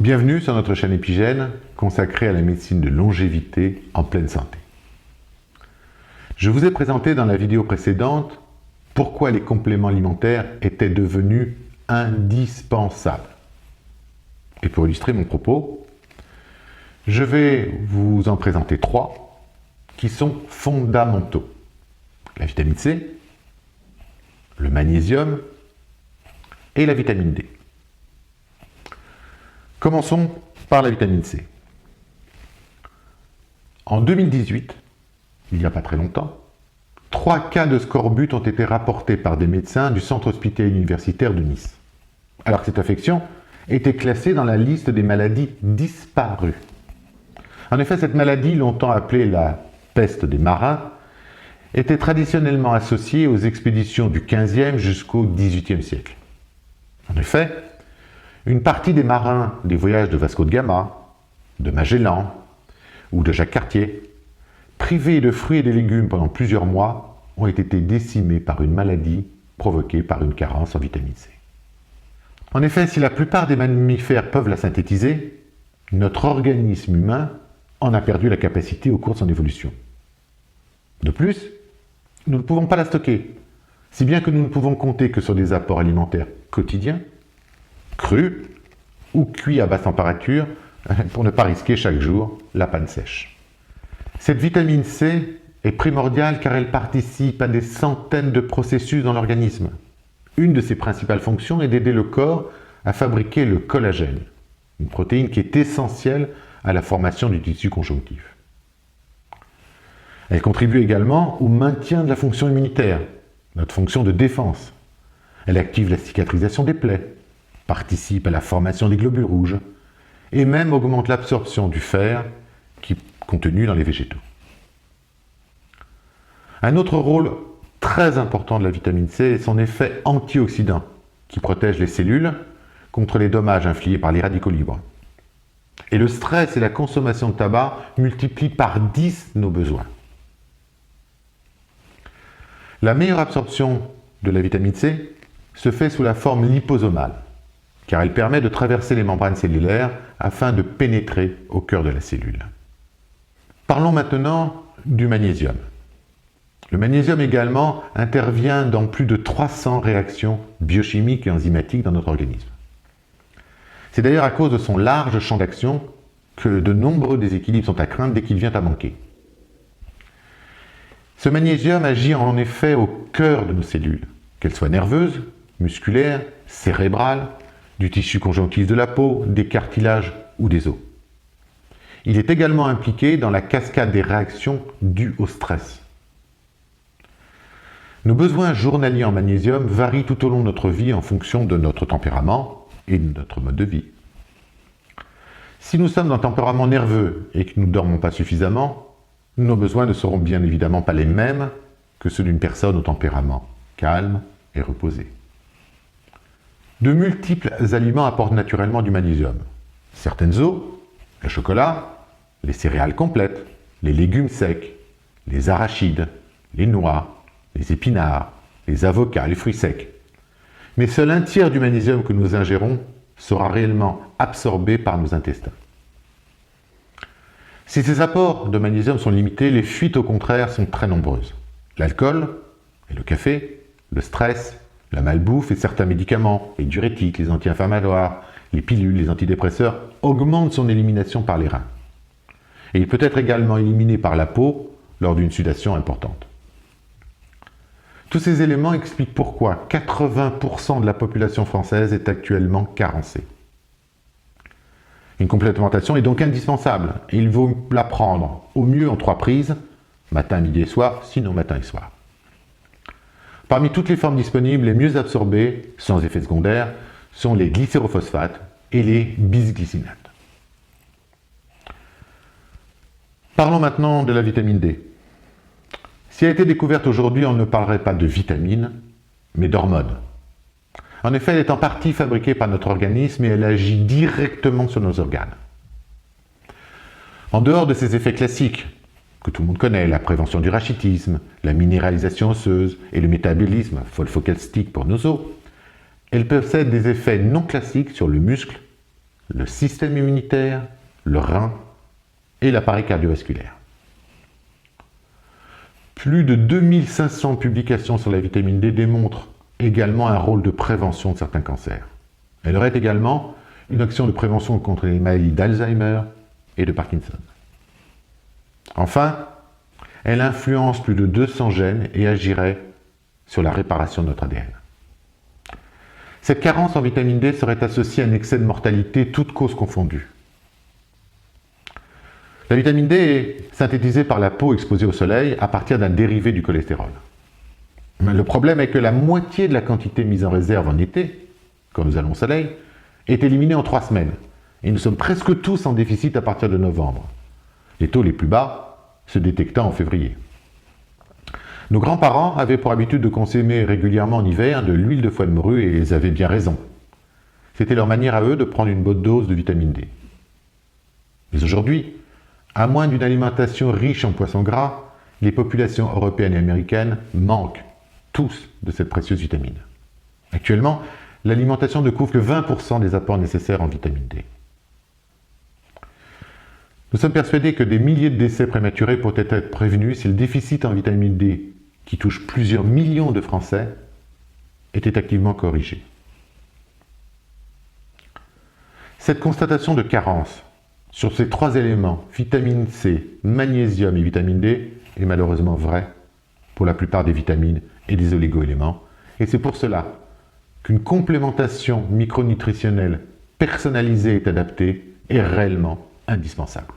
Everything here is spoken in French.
Bienvenue sur notre chaîne Épigène, consacrée à la médecine de longévité en pleine santé. Je vous ai présenté dans la vidéo précédente pourquoi les compléments alimentaires étaient devenus indispensables. Et pour illustrer mon propos, je vais vous en présenter 3 qui sont fondamentaux. La vitamine C, le magnésium et la vitamine D. Commençons par la vitamine C. En 2018, il n'y a pas très longtemps, 3 cas de scorbut ont été rapportés par des médecins du centre hospitalier universitaire de Nice, alors que cette affection était classée dans la liste des maladies disparues. En effet, cette maladie, longtemps appelée la peste des marins, était traditionnellement associée aux expéditions du XVe jusqu'au XVIIIe siècle. En effet, une partie des marins des voyages de Vasco de Gama, de Magellan ou de Jacques Cartier, privés de fruits et de légumes pendant plusieurs mois, ont été décimés par une maladie provoquée par une carence en vitamine C. En effet, si la plupart des mammifères peuvent la synthétiser, notre organisme humain en a perdu la capacité au cours de son évolution. De plus, nous ne pouvons pas la stocker, si bien que nous ne pouvons compter que sur des apports alimentaires quotidiens, crus ou cuits à basse température, pour ne pas risquer chaque jour la panne sèche. Cette vitamine C est primordiale car elle participe à des centaines de processus dans l'organisme. Une de ses principales fonctions est d'aider le corps à fabriquer le collagène, une protéine qui est essentielle à la formation du tissu conjonctif. Elle contribue également au maintien de la fonction immunitaire, notre fonction de défense. Elle active la cicatrisation des plaies, participe à la formation des globules rouges et même augmente l'absorption du fer qui est contenu dans les végétaux. Un autre rôle très important de la vitamine C est son effet antioxydant qui protège les cellules contre les dommages infligés par les radicaux libres. Et le stress et la consommation de tabac multiplient par 10 nos besoins. La meilleure absorption de la vitamine C se fait sous la forme liposomale, car elle permet de traverser les membranes cellulaires afin de pénétrer au cœur de la cellule. Parlons maintenant du magnésium. Le magnésium également intervient dans plus de 300 réactions biochimiques et enzymatiques dans notre organisme. C'est d'ailleurs à cause de son large champ d'action que de nombreux déséquilibres sont à craindre dès qu'il vient à manquer. Ce magnésium agit en effet au cœur de nos cellules, qu'elles soient nerveuses, musculaires, cérébrales, du tissu conjonctif de la peau, des cartilages ou des os. Il est également impliqué dans la cascade des réactions dues au stress. Nos besoins journaliers en magnésium varient tout au long de notre vie en fonction de notre tempérament et de notre mode de vie. Si nous sommes d'un tempérament nerveux et que nous ne dormons pas suffisamment, nos besoins ne seront bien évidemment pas les mêmes que ceux d'une personne au tempérament calme et reposé. De multiples aliments apportent naturellement du magnésium. Certaines eaux, le chocolat, les céréales complètes, les légumes secs, les arachides, les noix, les épinards, les avocats, les fruits secs. Mais seul un tiers du magnésium que nous ingérons sera réellement absorbé par nos intestins. Si ces apports de magnésium sont limités, les fuites au contraire sont très nombreuses. L'alcool et le café, le stress, la malbouffe et certains médicaments, les diurétiques, les anti-inflammatoires, les pilules, les antidépresseurs, augmentent son élimination par les reins. Et il peut être également éliminé par la peau lors d'une sudation importante. Tous ces éléments expliquent pourquoi 80% de la population française est actuellement carencée. Une complémentation est donc indispensable et il vaut la prendre au mieux en 3 prises, matin, midi et soir, sinon matin et soir. Parmi toutes les formes disponibles, les mieux absorbées, sans effet secondaire, sont les glycérophosphates et les bisglycinates. Parlons maintenant de la vitamine D. Si elle a été découverte aujourd'hui, on ne parlerait pas de vitamine, mais d'hormone. En effet, elle est en partie fabriquée par notre organisme et elle agit directement sur nos organes. En dehors de ses effets classiques, que tout le monde connaît, la prévention du rachitisme, la minéralisation osseuse et le métabolisme phospholipide pour nos os, elles possèdent des effets non classiques sur le muscle, le système immunitaire, le rein et l'appareil cardiovasculaire. Plus de 2500 publications sur la vitamine D démontrent également un rôle de prévention de certains cancers. Elle aurait également une action de prévention contre les maladies d'Alzheimer et de Parkinson. Enfin, elle influence plus de 200 gènes et agirait sur la réparation de notre ADN. Cette carence en vitamine D serait associée à un excès de mortalité, toutes causes confondues. La vitamine D est synthétisée par la peau exposée au soleil à partir d'un dérivé du cholestérol. Mais le problème est que la moitié de la quantité mise en réserve en été, quand nous allons au soleil, est éliminée en 3 semaines. Et nous sommes presque tous en déficit à partir de novembre. Les taux les plus bas se détectant en février. Nos grands-parents avaient pour habitude de consommer régulièrement en hiver de l'huile de foie de morue et ils avaient bien raison. C'était leur manière à eux de prendre une bonne dose de vitamine D. Mais aujourd'hui, à moins d'une alimentation riche en poissons gras, les populations européennes et américaines manquent tous de cette précieuse vitamine. Actuellement, l'alimentation ne couvre que 20% des apports nécessaires en vitamine D. Nous sommes persuadés que des milliers de décès prématurés pourraient être prévenus si le déficit en vitamine D, qui touche plusieurs millions de Français, était activement corrigé. Cette constatation de carence sur ces 3 éléments, vitamine C, magnésium et vitamine D, est malheureusement vraie pour la plupart des vitamines et des oligo-éléments. Et c'est pour cela qu'une complémentation micronutritionnelle personnalisée et adaptée est réellement indispensable.